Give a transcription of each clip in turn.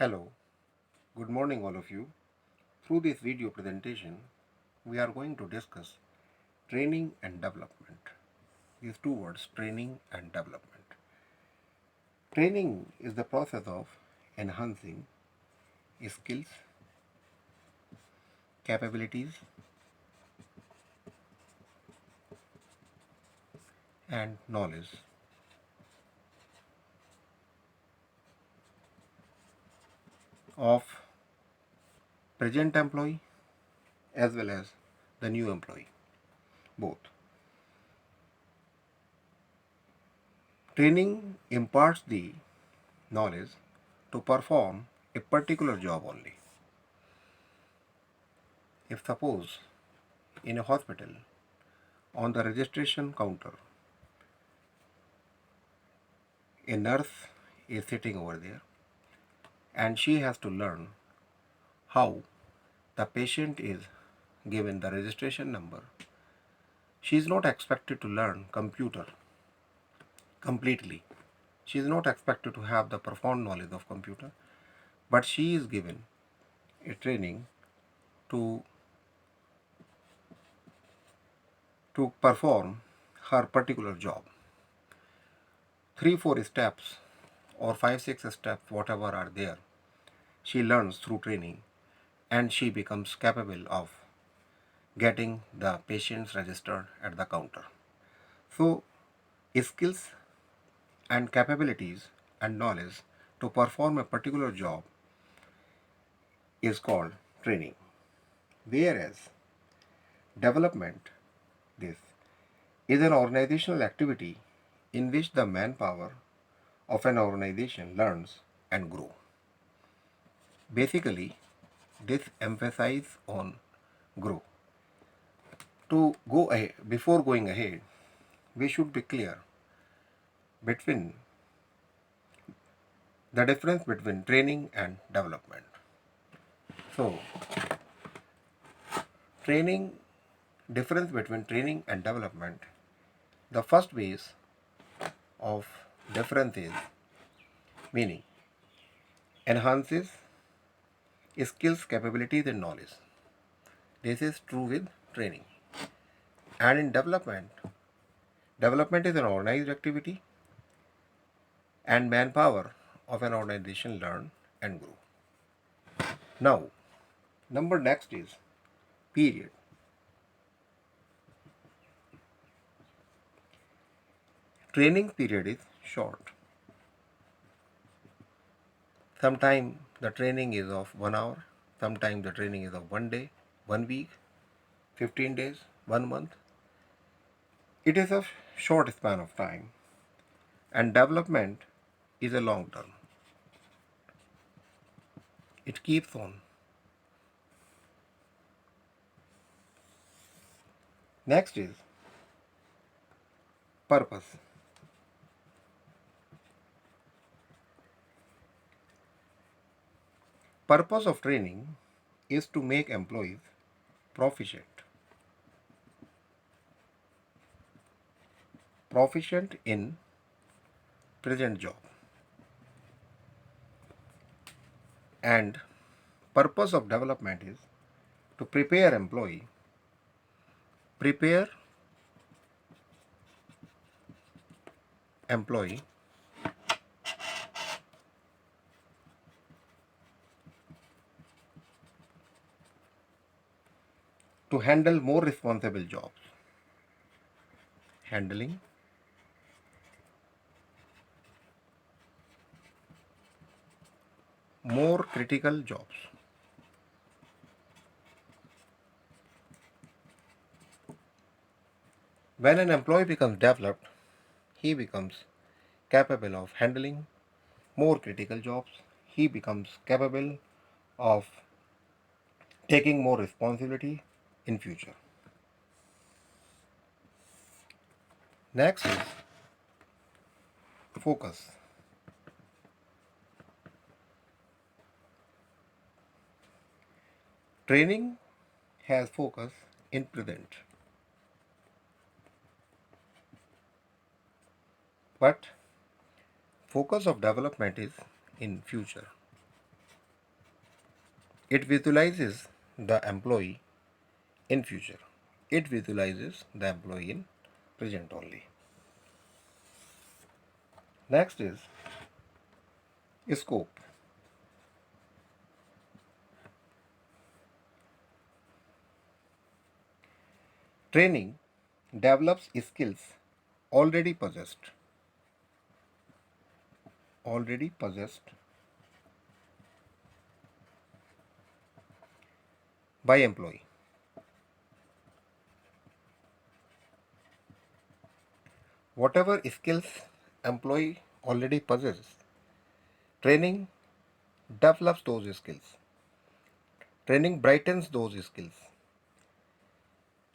Hello, good morning all of you. Through this video presentation, we are going to discuss training and development. These two words, training and development. Training is the process of enhancing skills, capabilities, and knowledge of present employee as well as the new employee, both. Training imparts the knowledge to perform a particular job only. If suppose in a hospital on the registration counter a nurse is sitting over there and she has to learn how the patient is given the registration number. She is not expected to learn computer completely. She is not expected to have the profound knowledge of computer, but she is given a training to perform her particular job. 3-4 steps or 5-6 steps, whatever are there, she learns through training and she becomes capable of getting the patients registered at the counter. So, skills and capabilities and knowledge to perform a particular job is called training. Whereas development, this is an organizational activity in which the manpower of an organization learns and grow. Basically, this emphasizes on grow. To go ahead, before going ahead, we should be clear between the difference between training and development. So, training, difference between training and development, the first base of difference is meaning, enhances skills, capabilities and knowledge. This is true with training. And in development, development is an organized activity and manpower of an organization learn and grow. Now, number next is period. Training period is short. Sometimes the training is of 1 hour, sometimes the training is of 1 day, 1 week, 15 days, 1 month. It is a short span of time, and development is a long term. It keeps on. Next is purpose. Purpose of training is to make employees proficient. Proficient in present job. And purpose of development is to prepare employee to handle more responsible jobs, handling more critical jobs. When an employee becomes developed, he becomes capable of handling more critical jobs. He becomes capable of taking more responsibility in future. Next is focus. Training has focus in present, but focus of development is in future. It visualizes the employee in future. It visualizes the employee in present only. Next is scope. Training develops skills already possessed already possessed by employee. Whatever skills employee already possesses, training develops those skills. Training brightens those skills.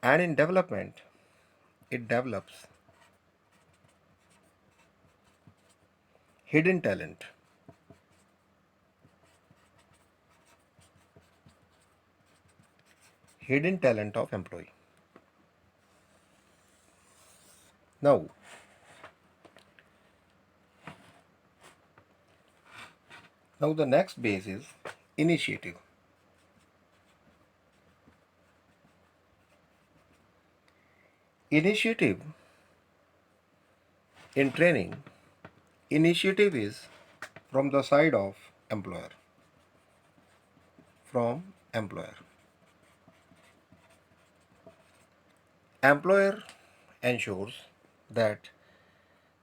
And in development, it develops hidden talent. Hidden talent of employee. Now, now the next base is initiative. Initiative in training, initiative is from the side of employer. From employer. Employer ensures that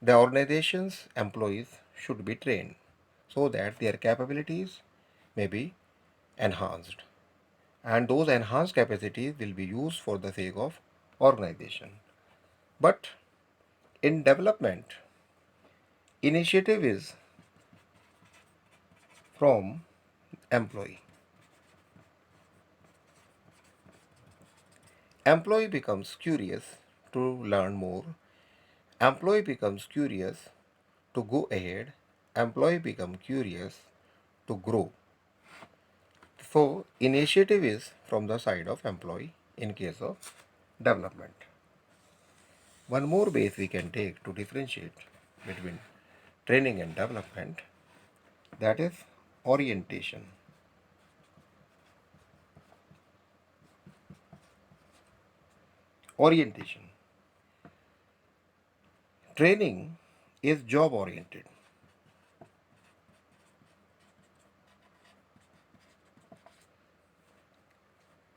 the organization's employees should be trained so that their capabilities may be enhanced, and those enhanced capacities will be used for the sake of organization. But in development, initiative is from employee. Employee becomes curious to learn more. Employee becomes curious to go ahead. Employee becomes curious to grow. So initiative is from the side of employee in case of development. One more base we can take to differentiate between training and development, that is orientation. Orientation. Training is job oriented.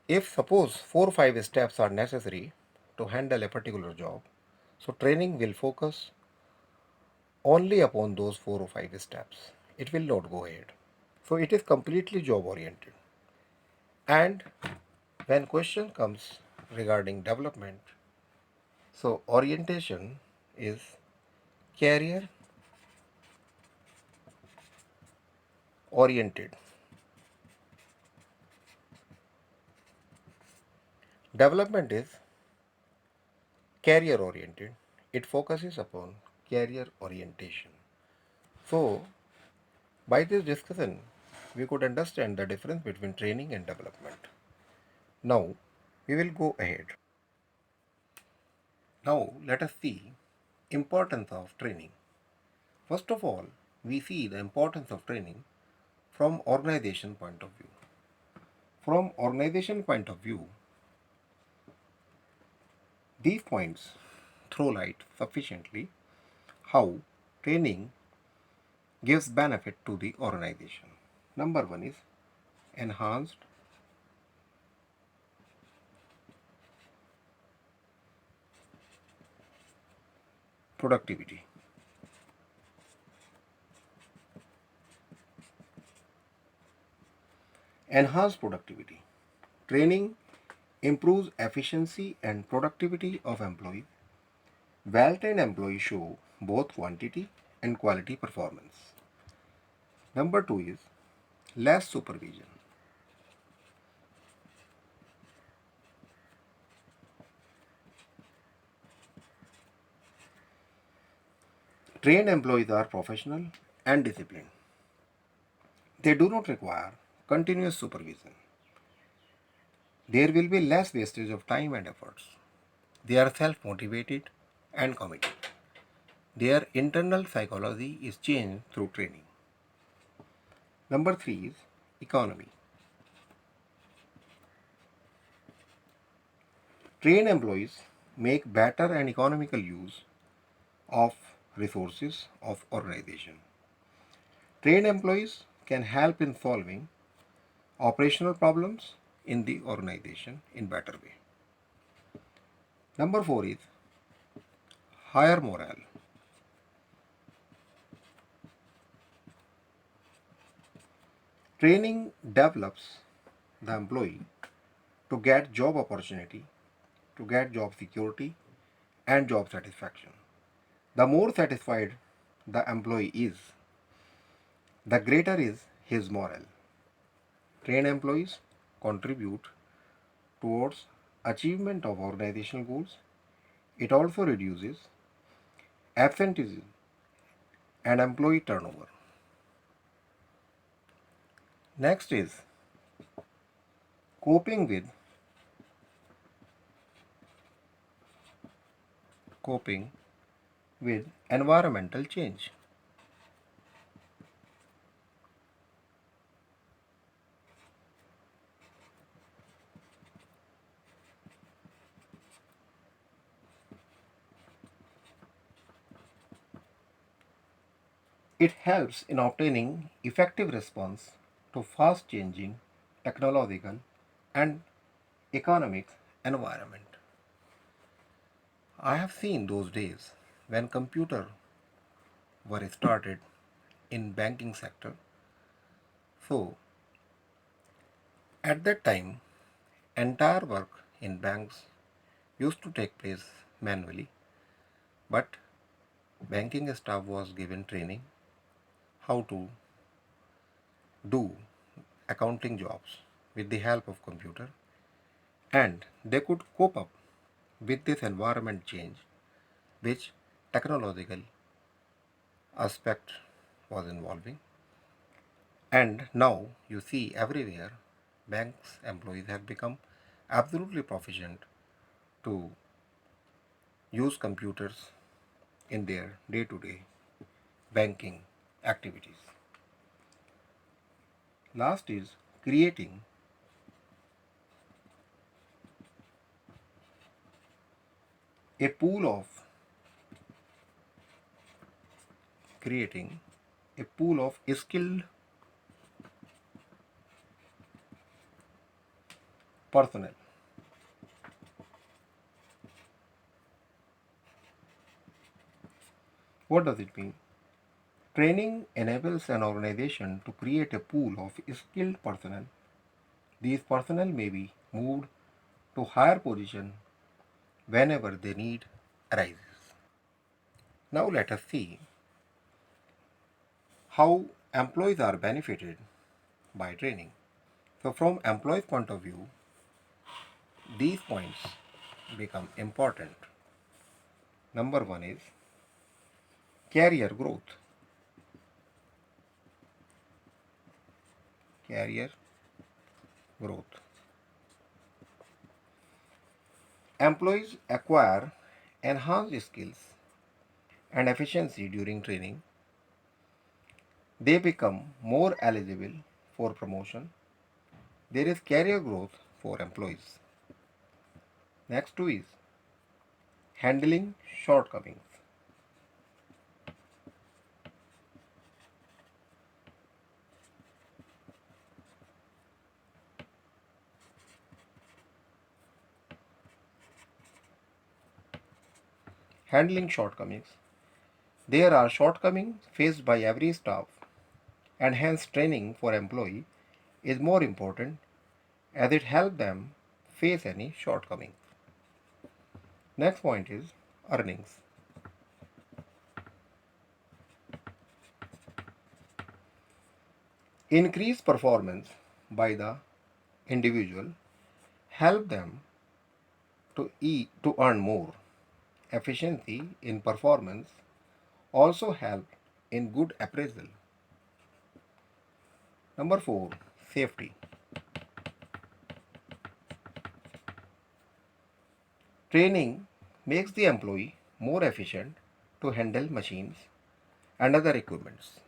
If suppose 4 or 5 steps are necessary to handle a particular job, so training will focus only upon those 4 or 5 steps. It will not go ahead. So it is completely job oriented. And when question comes regarding development, so orientation is career oriented. Development is career oriented. It focuses upon career orientation. So by this discussion, we could understand the difference between training and development. Now we will go ahead. Now let us see importance of training. First of all, we see the importance of training from organization point of view. From organization point of view, these points throw light sufficiently how training gives benefit to the organization. Number one is enhanced productivity. Enhanced productivity. Training improves efficiency and productivity of employees. Well-trained employees show both quantity and quality performance. Number two is less supervision. Trained employees are professional and disciplined. They do not require continuous supervision. There will be less wastage of time and efforts. They are self-motivated and committed. Their internal psychology is changed through training. Number three is economy. Trained employees make better and economical use of resources of organization. Trained employees can help in solving operational problems in the organization in better way. Number 4 is higher morale. Training develops the employee to get job opportunity, to get job security and job satisfaction. The more satisfied the employee is, the greater is his morale. Trained employees contribute towards achievement of organizational goals. It also reduces absenteeism and employee turnover. Next is coping with coping with environmental change. It helps in obtaining effective response to fast changing technological and economic environment. I have seen those days when computers were started in banking sector. So at that time entire work in banks used to take place manually, but banking staff was given training how to do accounting jobs with the help of computer, and they could cope up with this environment change which technological aspect was involving. And now you see everywhere banks employees have become absolutely proficient to use computers in their day-to-day banking activities. Last is creating a pool of creating a pool of skilled personnel. What does it mean? Training enables an organization to create a pool of skilled personnel. These personnel may be moved to higher position whenever the need arises. Now let us see how employees are benefited by training. So from employees' point of view, these points become important. Number one is career growth. Career growth. Employees acquire enhanced skills and efficiency during training. They become more eligible for promotion. There is career growth for employees. Next two is handling shortcomings. Handling shortcomings. There are shortcomings faced by every staff, and hence training for employee is more important as it helps them face any shortcomings. Next point is earnings. Increased performance by the individual help them to earn more. Efficiency in performance also help in good appraisal. Number 4, safety. Training makes the employee more efficient to handle machines and other equipments.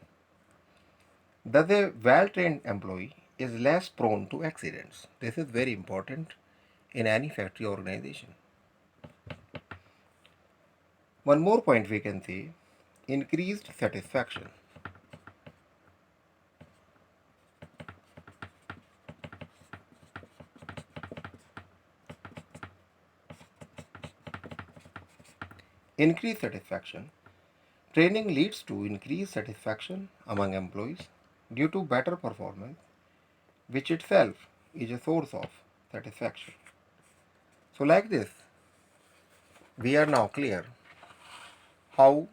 Thus, a well trained employee is less prone to accidents. This is very important in any factory organization. One more point we can say, increased satisfaction. Increased satisfaction. Training leads to increased satisfaction among employees due to better performance, which itself is a source of satisfaction. So, like this, we are now clear how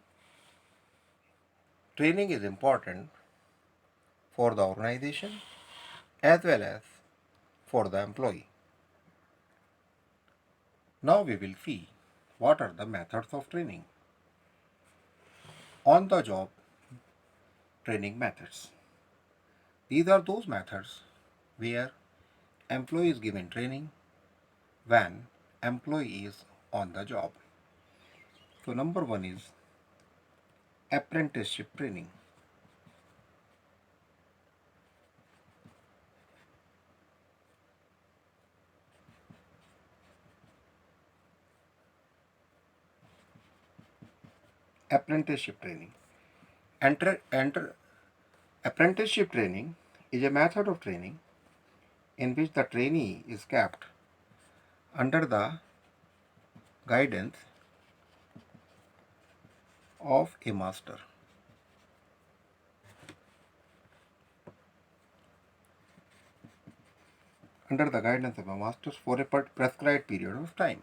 training is important for the organization as well as for the employee. Now we will see what are the methods of training. On the job training methods. These are those methods where employee is given training when employee is on the job. So number one is apprenticeship training. Apprenticeship training. Apprenticeship training is a method of training in which the trainee is kept under the guidance of a master. Under the guidance of a master for a prescribed period of time.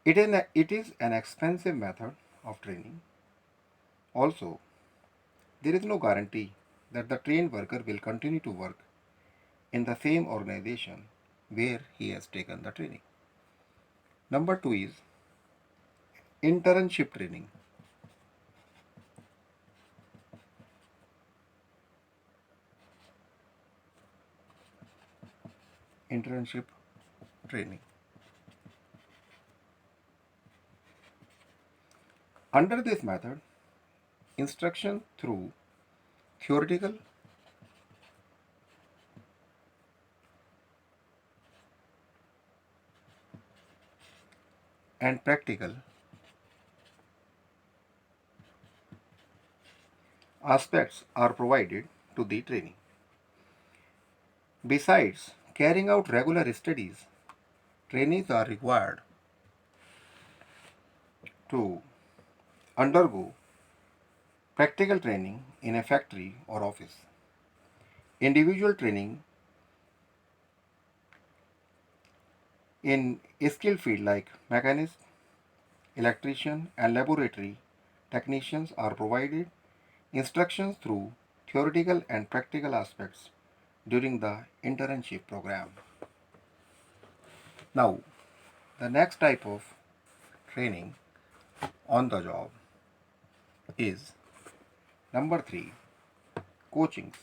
It is an expensive method of training. Also, there is no guarantee that the trained worker will continue to work in the same organization where he has taken the training. Number two is internship training. Internship training. Under this method, instruction through theoretical and practical aspects are provided to the training. Besides carrying out regular studies, trainees are required to undergo practical training in a factory or office. Individual training in a skill field like mechanist, electrician, and laboratory technicians are provided instructions through theoretical and practical aspects during the internship program. Now, the next type of training on the job is number 3, coachings.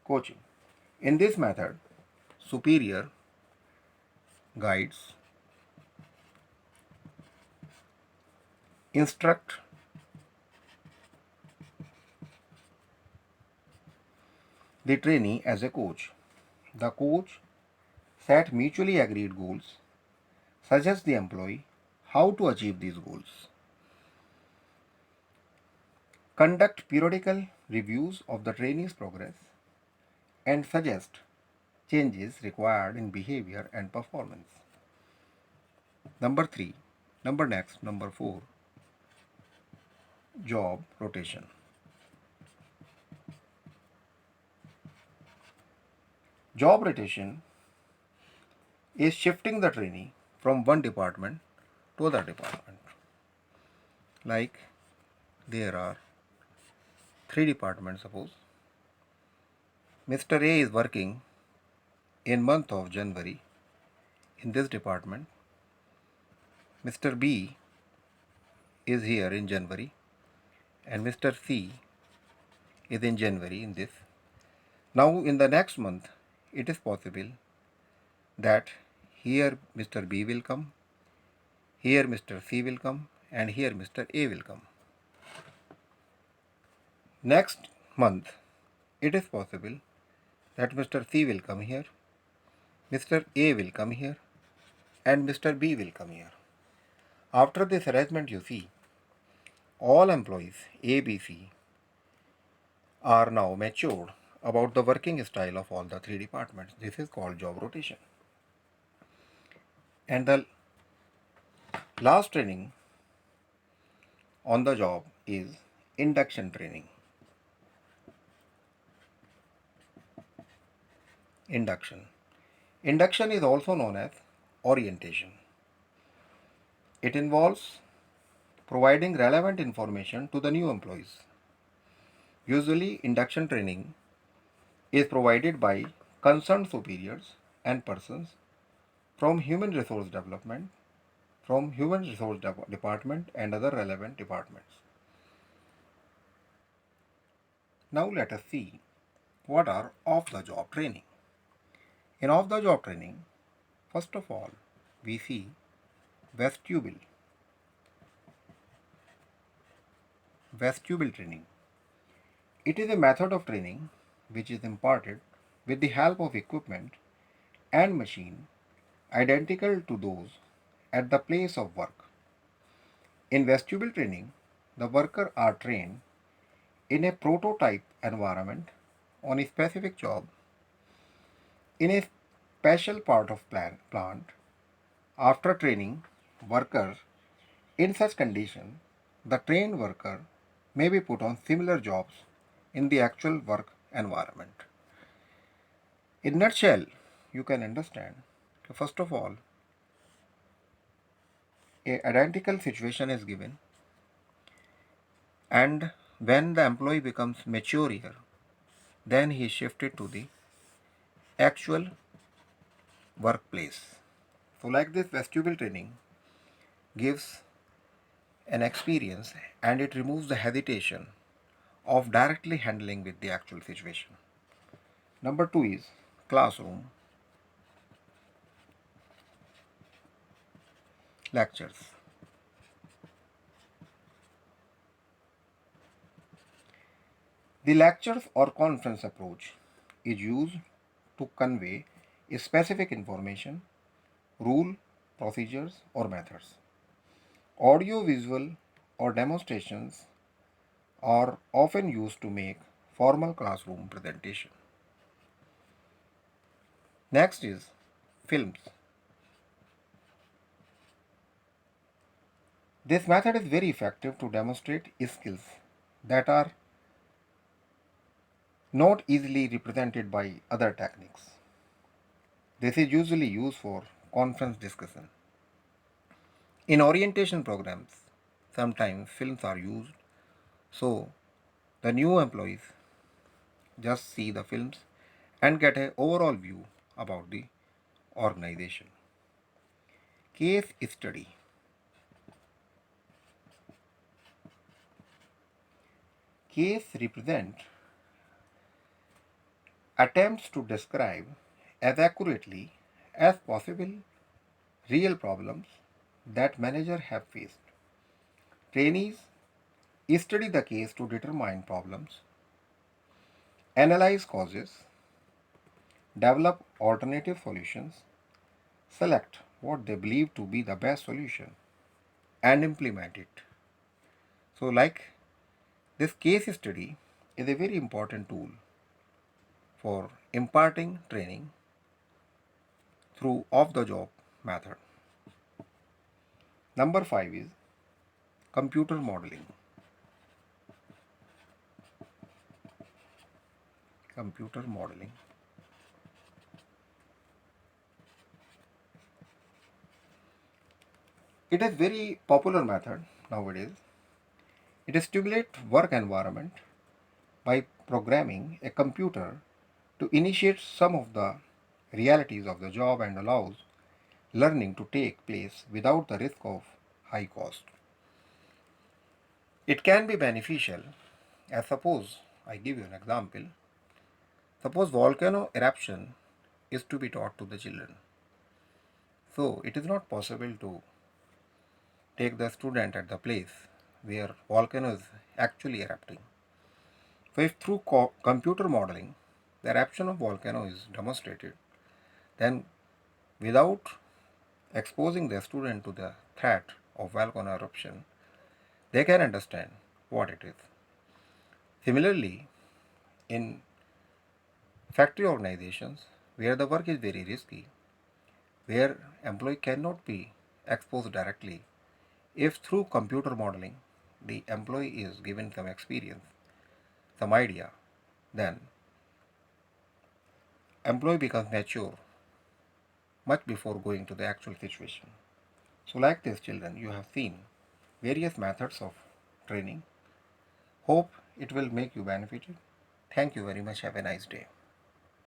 Coaching. In this method, superior guides, instruct the trainee as a coach. The coach set mutually agreed goals, suggests the employee how to achieve these goals, conduct periodical reviews of the trainee's progress, and suggest changes required in behavior and performance. Number 3. Number 4. Job rotation. Job rotation is shifting the trainee from one department to other department. Like there are 3 departments, suppose. Mr. A is working in month of January in this department. Mr. B is here in January and Mr. C is in January in this. Now in the next month it is possible that here Mr. B will come, here Mr. C will come, and here Mr. A will come. Next month it is possible that Mr. C will come here, Mr. A will come here and Mr. B will come here. After this arrangement, you see, all employees A, B, C are now matured about the working style of all the three departments. This is called job rotation. And the last training on the job is induction training. Induction. Induction is also known as orientation. It involves providing relevant information to the new employees. Usually, induction training is provided by concerned superiors and persons from human resource development, from human resource department and other relevant departments. Now let us see what are off-the-job training. In off-the-job training, first of all, we see vestibule. Vestibule training. It is a method of training which is imparted with the help of equipment and machine identical to those at the place of work. In vestibule training, the workers are trained in a prototype environment on a specific job in a special part of plant. After training workers in such condition, the trained worker may be put on similar jobs in the actual work environment. In nutshell, you can understand, first of all, a identical situation is given, and when the employee becomes mature here, then he is shifted to the actual workplace. So like this, vestibule training gives an experience and it removes the hesitation of directly handling with the actual situation. Number two is classroom lectures. The lectures or conference approach is used to convey a specific information, rule, procedures, or methods. Audio, visual, or demonstrations are often used to make formal classroom presentation. Next is films. This method is very effective to demonstrate skills that are not easily represented by other techniques. This is usually used for conference discussion. In orientation programs, sometimes films are used so the new employees just see the films and get an overall view about the organization. Case study. Case represent attempts to describe as accurately as possible real problems that manager have faced. Trainees study the case to determine problems, analyze causes, develop alternative solutions, select what they believe to be the best solution, and implement it. So, like this case study is a very important tool for imparting training through off the job method. Number 5 is computer modeling. Computer modeling. It is very popular method nowadays. It stimulates work environment by programming a computer to initiate some of the realities of the job and allows learning to take place without the risk of high cost. It can be beneficial as suppose I give you an example. Suppose volcano eruption is to be taught to the children. So it is not possible to take the student at the place where volcano is actually erupting. So if through computer modeling the eruption of volcano is demonstrated, then without exposing the student to the threat of volcano eruption, they can understand what it is. Similarly, in factory organizations where the work is very risky, where employee cannot be exposed directly, if through computer modeling the employee is given some experience, some idea, then employee becomes mature much before going to the actual situation. So like this children, you have seen various methods of training. Hope it will make you benefited. Thank you very much. Have a nice day.